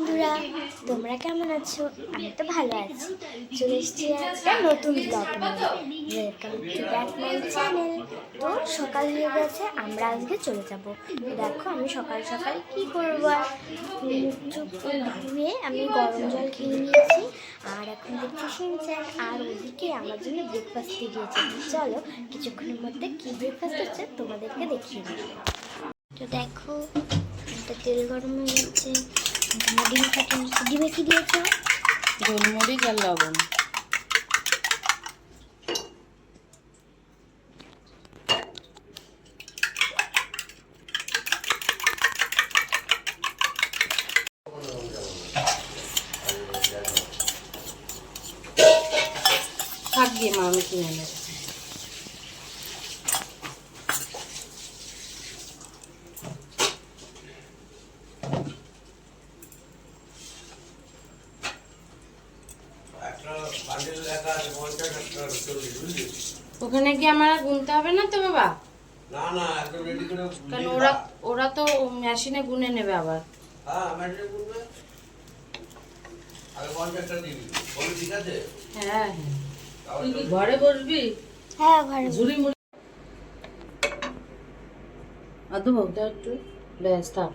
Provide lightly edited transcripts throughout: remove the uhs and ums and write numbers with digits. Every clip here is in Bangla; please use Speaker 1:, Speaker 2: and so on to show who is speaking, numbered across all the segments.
Speaker 1: বন্ধুরা, তোমরা কেমন আছো? আমি তো ভালো আছি। চলে এসেছি একটা নতুন ব্লগ নিয়ে। Welcome to back my channel. তো সকাল হয়ে গেছে, আমরা আজকে চলে যাব। দেখো আমি সকাল সকাল কি করবো, আর মুখ চুপ ধুয়ে আমি গরম জল খেয়ে নিয়েছি। আর এখন দেখছি শিনচ্যান, আর ওদিকে আমার জন্য ব্রেকফাস্ট দিয়েছে। চলো কিছুক্ষণের মধ্যে কি ব্রেকফাস্ট হচ্ছে তোমাদেরকে দেখিয়ে দেবো। তো দেখো একটা তেল গরম হয়ে যাচ্ছে, ডিম ফাটিয়ে নিচ্ছি। ডিমে কি দিয়েছো?
Speaker 2: গোলমরিচ আর লবণ। থাক গিয়ে মা, আমি কিনে নেব। ওখানে কি আমার গুনতে হবে না তো বাবা?
Speaker 3: না না, একদম রেডি করে।
Speaker 2: কারণ ওরা তো মেশিনে গুনে নেবে আবার।
Speaker 3: হ্যাঁ, মেশিনে গুনবে। আরে কন্ট্রাক্টটা দিবি, বলি ঠিক আছে?
Speaker 2: হ্যাঁ হ্যাঁ, ঘরে বসবি?
Speaker 1: হ্যাঁ ঘরে।
Speaker 2: ঝুড়ি মুড়ি আদু বলতে একটু ব্যাস থাক।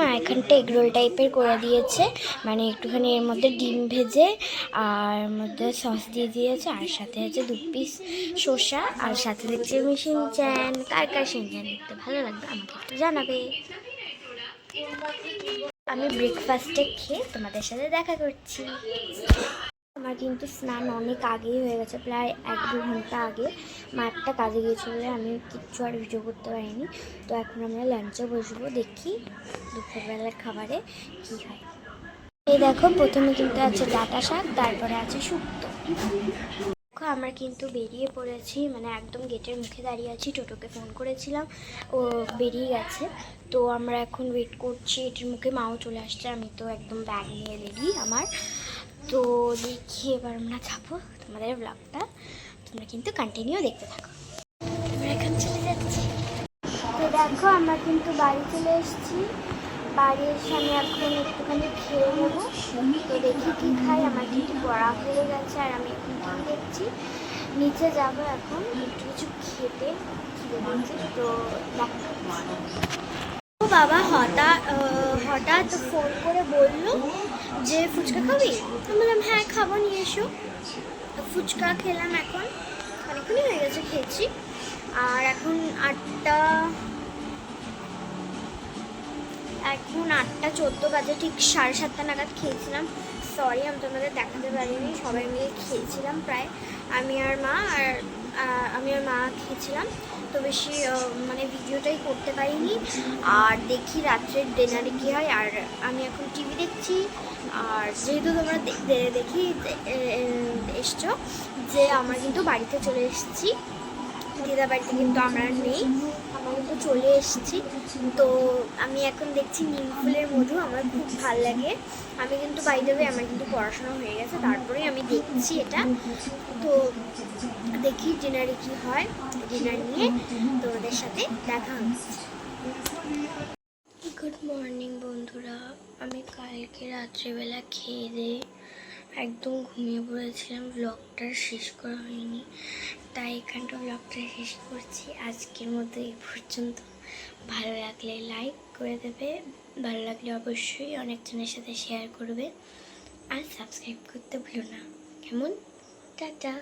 Speaker 1: মা এখানটা এগরোল টাইপের করে দিয়েছে, মানে একটুখানি এর মধ্যে ডিম ভেজে আর মধ্যে সস দিয়ে দিয়েছে, আর সাথে আছে 2 পিস শসা, আর সাথে দেখছি আমি শিনচ্যান। কার কার শিনচ্যান দেখতে ভালো লাগবে আমাকে একটু জানাবে। আমি ব্রেকফাস্টে খেয়ে তোমাদের সাথে দেখা করছি। আমার কিন্তু স্নান অনেক আগেই হয়ে গেছে, প্রায় 1-2 ঘন্টা আগে। মা একটা কাজে গিয়েছিল বলে আমি কিচ্ছু আর ভিডিও করতে পারিনি। তো এখন আমরা লাঞ্চে বসবো, দেখি দুপুরবেলার খাবারে কী হয়। এই দেখো প্রথমে কিন্তু আছে ডাঁটা শাক, তারপরে আছে শুক্তো। দেখো আমরা কিন্তু বেরিয়ে পড়েছি, মানে একদম গেটের মুখে দাঁড়িয়ে আছি। টোটোকে ফোন করেছিলাম, ও বেরিয়ে গেছে। তো আমরা এখন ওয়েট করছি, এটির মুখে মাও চলে আসছে। আমি তো একদম ব্যাগ নিয়ে রেডি আমার। তো দেখি এবার আমরা যাবো। তোমাদের ব্লগটা তোমরা কিন্তু কন্টিনিউ দেখতে থাকো। আমরা এখন চলে যাচ্ছি। তো দেখো আমরা কিন্তু বাড়ি চলে এসেছি। বাড়ি এসে আমি এখন একটুখানি খেয়ে নেবো। তো দেখি কি খাই, আমার কিন্তু বড়া হয়ে গেছে, আর আমি এখন কি দেখছি নিচে যাব এখন একটু কিছু খেতে। খিদে পেয়েছে তো বাবা হঠাৎ ফোন করে বললো যে ফুচকা খাবি? আমি বললাম হ্যাঁ খাবো, নিয়ে এসো। ফুচকা খেলাম, এখন অনেকক্ষণই হয়ে গেছে খেয়েছি। আর এখন 8টা 14 বাজে, ঠিক 7:30 নাগাদ খেয়েছিলাম। সরি আমি তোমাদের দেখাতে পারিনি, সবাই মিলে খেয়েছিলাম প্রায়। আমি আর মা খেয়েছিলাম। তো বেশি মানে ভিডিওটাই করতে পারিনি। আর দেখি রাত্রের ডিনারে কী হয়। আর আমি এখন টিভি দেখছি। আর যেহেতু তোমরা দেখি এসছো যে আমরা কিন্তু বাড়িতে চলে এসেছি, দিদা বাড়িতে কিন্তু আমরা নেই, আমরা কিন্তু চলে এসেছি। তো আমি এখন দেখছি নিম ফুলের মধু, আমার খুব ভালো লাগে। আমি কিন্তু বাইরে আমার কিন্তু পড়াশোনা হয়ে গেছে, তারপরেই আমি দেখছি এটা। তো দেখি ডিনারে কি হয়, ডিনার নিয়ে তোমাদের সাথে দেখা হচ্ছে। গুড মর্নিং বন্ধুরা, আমি কালকে রাত্রেবেলা খেয়ে দিয়ে একদম ঘুমিয়ে পড়েছিলাম, ব্লগটা শেষ করা হয়নি, তাই এখানটা ব্লগটা শেষ করছি। আজকের মতো এই পর্যন্ত। ভালো লাগলে লাইক করে দেবে, ভালো লাগলে অবশ্যই অনেকজনের সাথে শেয়ার করবে, আর সাবস্ক্রাইব করতে ভুলো না। কেমন? টাটা।